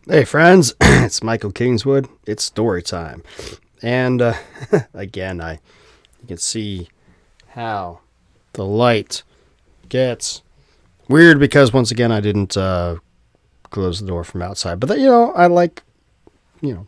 Hey friends, it's Michael Kingswood. It's story time. And again, you can see how the light gets weird because once again I didn't close the door from outside. But I like, you know,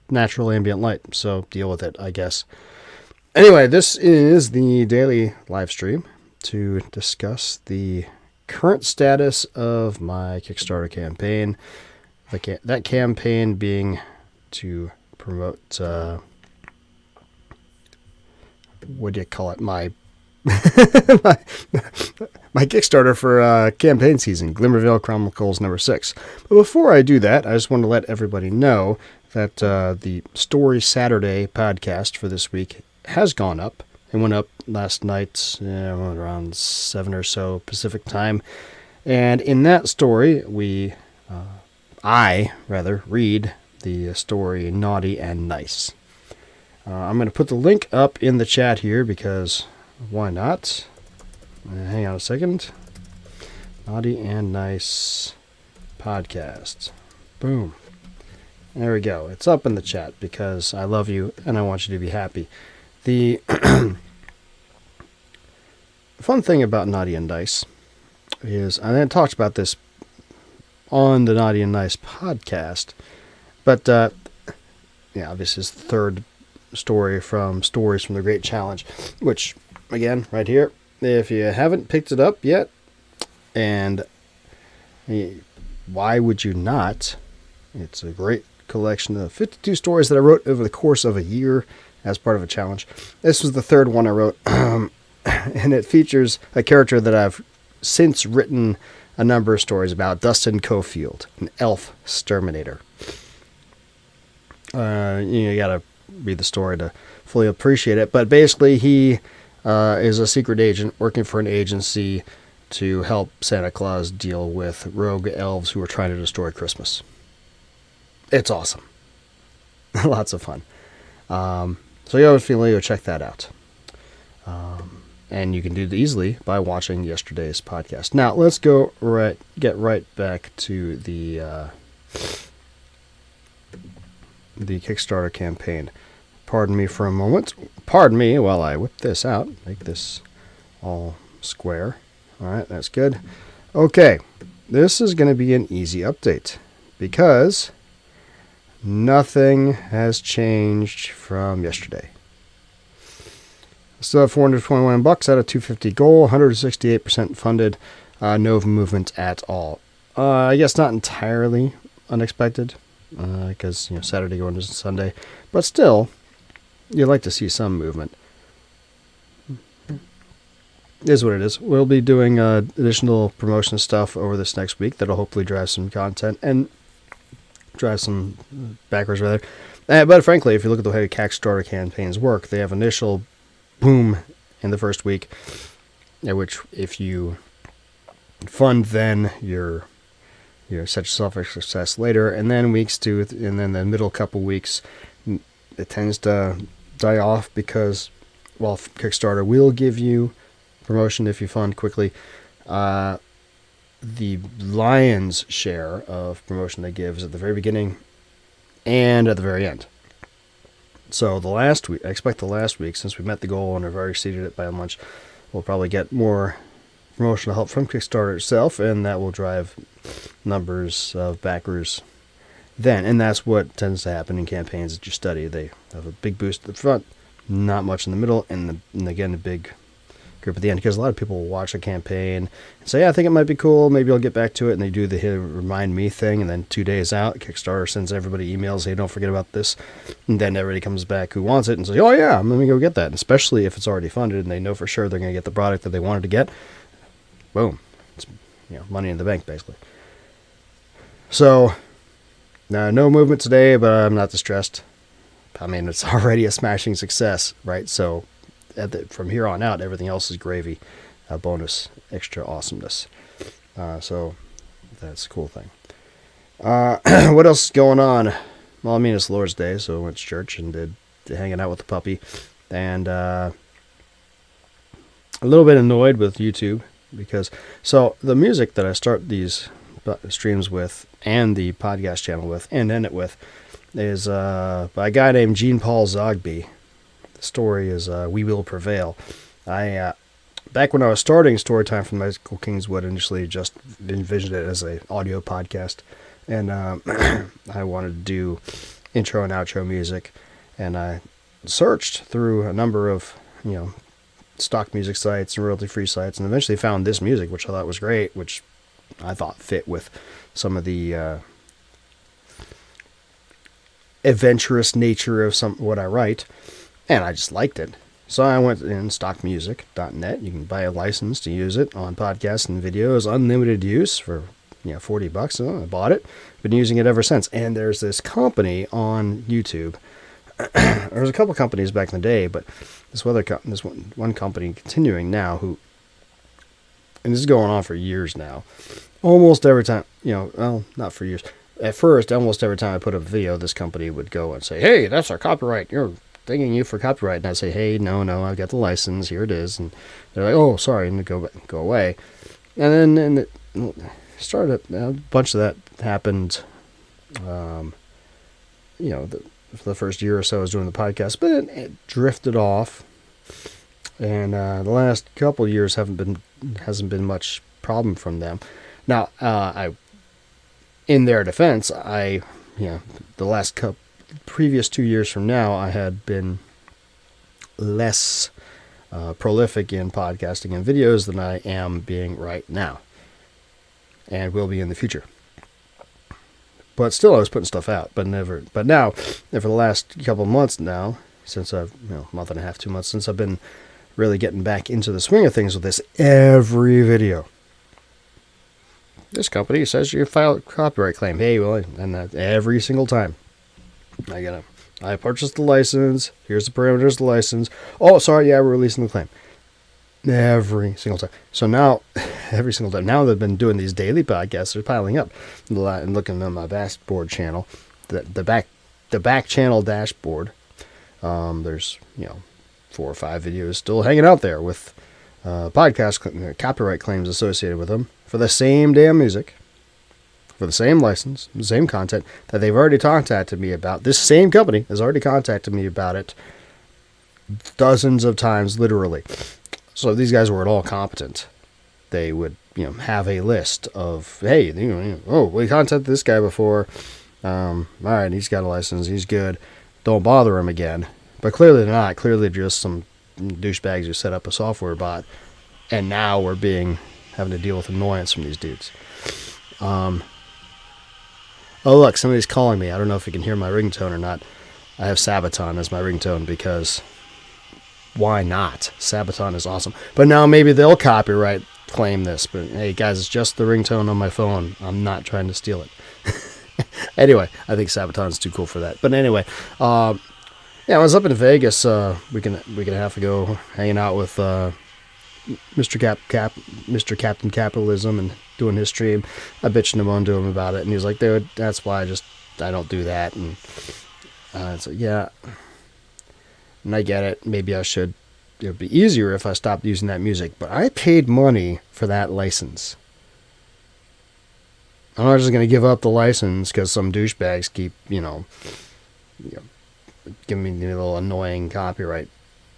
natural ambient light, so deal with it, I guess. Anyway, this is the daily live stream to discuss the current status of my Kickstarter campaign. That campaign being to promote, what do you call it? My my, my Kickstarter for campaign season, Glimmervale Chronicles number 6. But before I do that, I just want to let everybody know that the Story Saturday podcast for this week has gone up. It went up last night around 7 or so Pacific time. And in that story, I read the story Naughty and Nice. I'm going to put the link up in the chat here because why not? Hang on a second. Naughty and Nice podcast. Boom. There we go. It's up in the chat because I love you and I want you to be happy. The fun thing about Naughty and Nice is, I talked about this on the Naughty and Nice podcast, but obviously it's the third story from Stories from the Great Challenge, which, again, right here, if you haven't picked it up yet, and why would you not? It's a great collection of 52 stories that I wrote over the course of a year as part of a challenge. This was the third one I wrote, and it features a character that I've since written a number of stories about, Dustin Cofield, an elf exterminator. You gotta read the story to fully appreciate it, but basically he is a secret agent working for an agency to help Santa Claus deal with rogue elves who are trying to destroy Christmas. It's awesome. Lots of fun. So you always feel check that out. And you can do it easily by watching yesterday's podcast. Now, let's get right back to the Kickstarter campaign. Pardon me for a moment. Pardon me while I whip this out. Make this all square. All right, that's good. Okay, this is going to be an easy update because nothing has changed from yesterday. Still have $421 out of $250 goal, 168% funded, no movement at all. I guess not entirely unexpected, because Saturday going to Sunday, but still, you'd like to see some movement. It is what it is. We'll be doing additional promotion stuff over this next week that'll hopefully drive some content and drive some backers rather. But frankly, if you look at the way Kickstarter campaigns work, they have initial boom in the first week, at which if you fund then you're set yourself for success later, and then and then the middle couple weeks it tends to die off because while Kickstarter will give you promotion if you fund quickly, the lion's share of promotion they give is at the very beginning and at the very end. So the last week, I expect the last week, since we met the goal and have already exceeded it by a bunch, we'll probably get more promotional help from Kickstarter itself, and that will drive numbers of backers then. And that's what tends to happen in campaigns that you study. They have a big boost at the front, not much in the middle, and again, a big group at the end, because a lot of people will watch a campaign and say, yeah, I think it might be cool, maybe I'll get back to it, and they do the remind me thing, and then 2 days out, Kickstarter sends everybody emails, hey, don't forget about this, and then everybody comes back who wants it and says, oh yeah, I'm going to go get that, and especially if it's already funded and they know for sure they're going to get the product that they wanted to get. Boom. It's money in the bank, basically. So, no movement today, but I'm not distressed. I mean, it's already a smashing success, right? So from here on out, everything else is gravy, bonus, extra awesomeness. So that's a cool thing. What else is going on? Well, I mean, it's Lord's Day, so I went to church and did hanging out with the puppy. And a little bit annoyed with YouTube because, so the music that I start these streams with, and the podcast channel with, and end it with, is by a guy named Jean Paul Zogby. The story is We Will Prevail. Back when I was starting Storytime from Michael Kingswood, initially just envisioned it as an audio podcast, and I wanted to do intro and outro music, and I searched through a number of stock music sites and royalty-free sites, and eventually found this music, which I thought was great, which I thought fit with some of the adventurous nature of what I write, and I just liked it. So I went in stockmusic.net. You can buy a license to use it on podcasts and videos, unlimited use for $40. So I bought it. Been using it ever since. And there's this company on YouTube. There's a couple companies back in the day, but this one company continuing now, and this is going on for years now. Almost every time, well, not for years. At first, almost every time I put up a video, this company would go and say, "Hey, that's our copyright. You're thanking you for copyright." And I say, "Hey, no, I've got the license. Here it is." And they're like, "Oh, sorry," and go away. And then it started. A bunch of that happened. For the first year or so, I was doing the podcast, but it drifted off. And the last couple of years hasn't been much problem from them. Now, in their defense, the previous 2 years from now, I had been less prolific in podcasting and videos than I am being right now, and will be in the future. But still, I was putting stuff out, but now, for the last couple of months now, since month and a half, 2 months, since I've been really getting back into the swing of things with this, every video, this company says you filed a copyright claim. Hey, well, and that every single time. I purchased the license. Here's the parameters of the license. Oh, sorry, yeah, we're releasing the claim. Every single time. So now, every single time. Now they've been doing these daily podcasts. They're piling up. And looking at my dashboard channel, the back channel dashboard. There's 4 or 5 videos still hanging out there with podcast copyright claims associated with them for the same damn music, for the same license, the same content that they've already contacted me about. This same company has already contacted me about it dozens of times, literally. So if these guys were at all competent, they would, have a list of, hey, we contacted this guy before. All right, he's got a license. He's good. Don't bother him again. But clearly they're not. Clearly just some douchebags who set up a software bot, and now we're having to deal with annoyance from these dudes. Oh, look, somebody's calling me. I don't know if you can hear my ringtone or not. I have Sabaton as my ringtone because why not? Sabaton is awesome. But now maybe they'll copyright claim this. But hey, guys, it's just the ringtone on my phone. I'm not trying to steal it. Anyway, I think Sabaton's too cool for that. But anyway, I was up in Vegas week and a half ago, hanging out with Mr. Captain Capitalism and doing his stream. I bitched him on to him about it, and he was like, "Dude, that's why I don't do that." And it's like, yeah, and I get it. Maybe I should. It would be easier if I stopped using that music, but I paid money for that license. I'm not just going to give up the license because some douchebags keep, giving me the little annoying copyright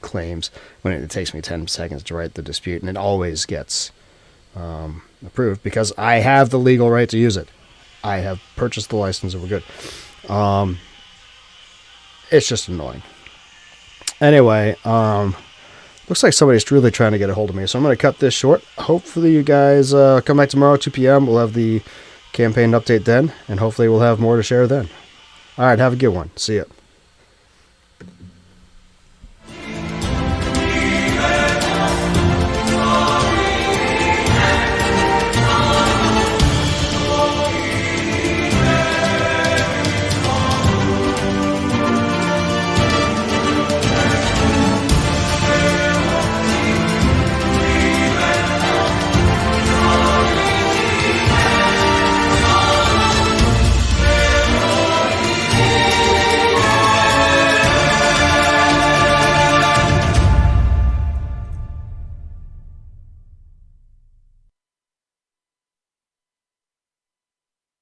claims when it takes me 10 seconds to write the dispute, and it always gets approved because I have the legal right to use it. I have purchased the license and we're good. It's just annoying. Anyway, looks like somebody's really trying to get a hold of me, so I'm going to cut this short. Hopefully you guys come back tomorrow, 2 p.m. We'll have the campaign update then, and hopefully we'll have more to share then. All right, have a good one. See ya.